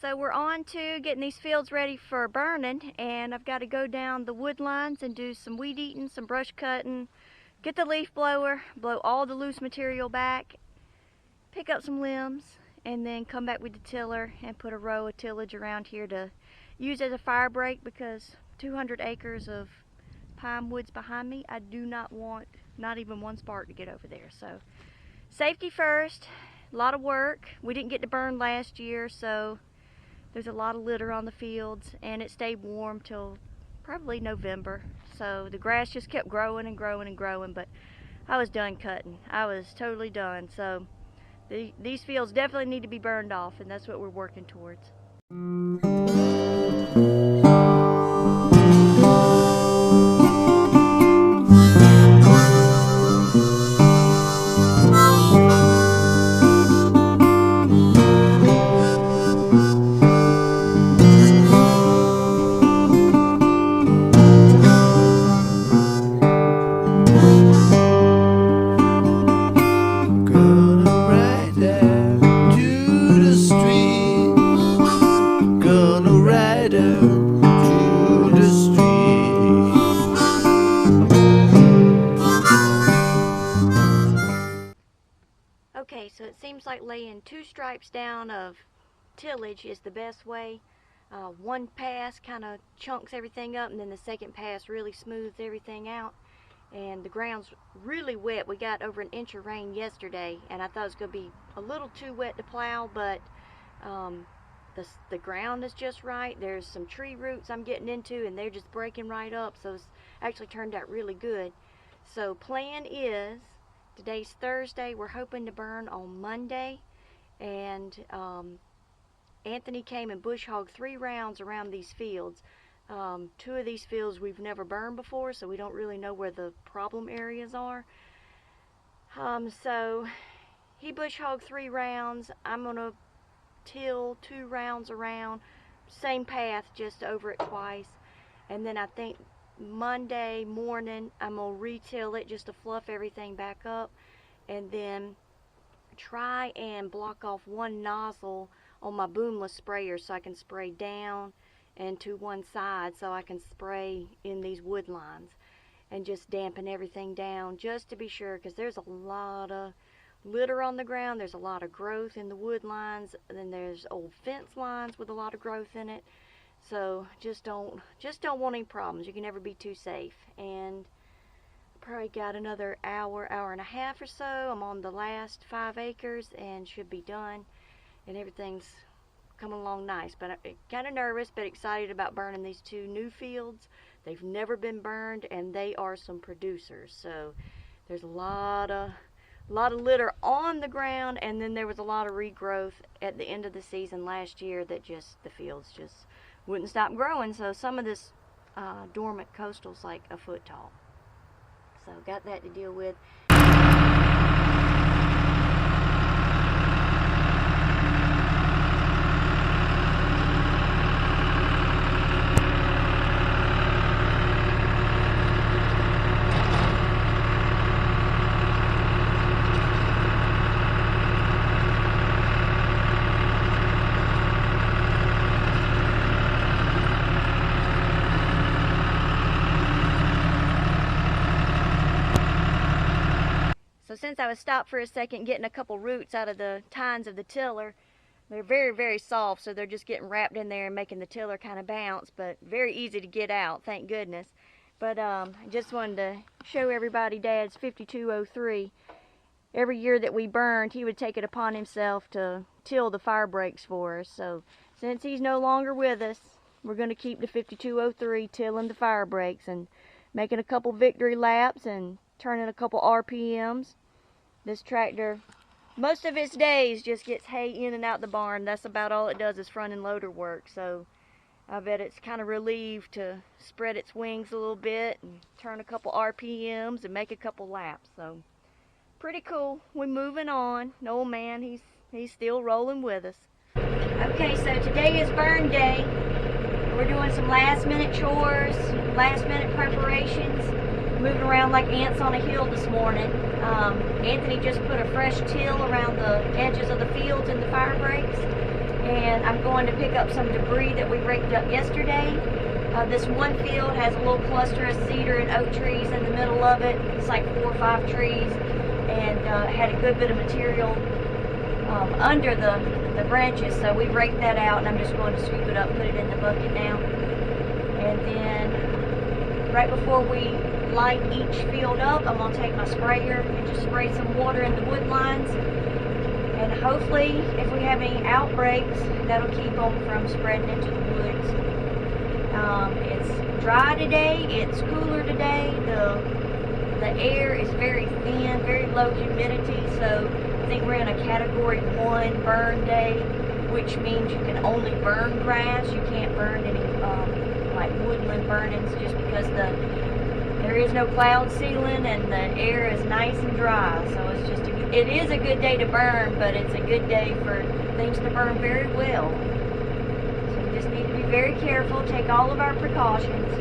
So we're on to getting these fields ready for burning, and I've got to go down the wood lines and do some weed eating, some brush cutting, get the leaf blower, blow all the loose material back, pick up some limbs, and then come back with the tiller and put a row of tillage around here to use as a fire break, because 200 acres of pine woods behind me, I do not want not even one spark to get over there. So safety first. A lot of work. We didn't get to burn last year, so there's a lot of litter on the fields, and it stayed warm till probably November. So the grass just kept growing and growing and growing, but I was done cutting. I was totally done. So these fields definitely need to be burned off, and that's what we're working towards. Okay, so it seems like laying 2 stripes down of tillage is the best way. One pass kind of chunks everything up, and then the second pass really smooths everything out. And the ground's really wet. We got over an inch of rain yesterday, and I thought it was going to be a little too wet to plow, but the ground is just right. There's some tree roots I'm getting into, and they're just breaking right up, so it's actually turned out really good. So plan is, today's Thursday, we're hoping to burn on Monday, and Anthony came and bush hogged 3 rounds around these fields. 2 of these fields we've never burned before, so we don't really know where the problem areas are. So he bush hogged 3 rounds. I'm gonna till 2 rounds around, same path, just over it twice, and then I think Monday morning I'm gonna re-till it just to fluff everything back up, and then try and block off one nozzle on my boomless sprayer so I can spray down and to one side, so I can spray in these wood lines and just dampen everything down just to be sure, because there's a lot of litter on the ground, there's a lot of growth in the wood lines, and then there's old fence lines with a lot of growth in it. So just don't want any problems. You can never be too safe. And probably got another hour and a half or so. I'm on the last 5 acres and should be done, and everything's coming along nice. But I'm kind of nervous but excited about burning these 2 new fields. They've never been burned, and they are some producers. So there's a lot of litter on the ground, and then there was a lot of regrowth at the end of the season last year that the fields just wouldn't stop growing. So some of this dormant coastal's like a foot tall. So got that to deal with. So since I was stopped for a second getting a couple roots out of the tines of the tiller, they're very, very soft, so they're just getting wrapped in there and making the tiller kind of bounce, but very easy to get out, thank goodness. But I just wanted to show everybody Dad's 5203. Every year that we burned, he would take it upon himself to till the fire breaks for us. So since he's no longer with us, we're going to keep the 5203 tilling the fire breaks and making a couple victory laps and turning a couple RPMs. This tractor, most of its days, just gets hay in and out the barn. That's about all it does is front and loader work. So I bet it's kind of relieved to spread its wings a little bit and turn a couple RPMs and make a couple laps. So pretty cool. We're moving on. The old man, he's still rolling with us. Okay, so today is burn day. We're doing some last minute chores, last minute preparations, moving around like ants on a hill this morning. Anthony just put a fresh till around the edges of the fields in the fire breaks, and I'm going to pick up some debris that we raked up yesterday. This one field has a little cluster of cedar and oak trees in the middle of it. It's like 4 or 5 trees, and had a good bit of material under the branches, so we raked that out, and I'm just going to scoop it up, put it in the bucket now. And then right before we light each field up, I'm going to take my sprayer and just spray some water in the wood lines, and hopefully if we have any outbreaks, that'll keep them from spreading into the woods. It's dry today, it's cooler today, the air is very thin, very low humidity, so I think we're in a category 1 burn day, which means you can only burn grass. You can't burn any like woodland burnings, just because there is no cloud ceiling and the air is nice and dry. So it's just it is a good day to burn, but it's a good day for things to burn very well. So we just need to be very careful, take all of our precautions.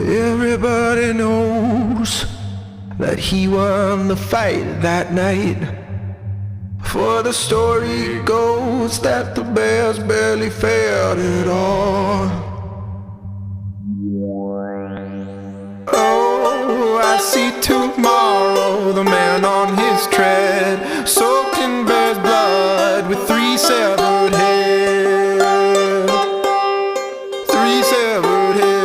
Everybody knows that he won the fight that night. For the story goes that the bears barely fared at all. Oh, I see tomorrow the man on his tread, soaked in bear's blood with 3 severed heads. 3 severed heads.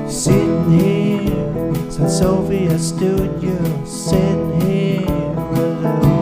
Sitting here, St. Sophia Studio, sitting here alone.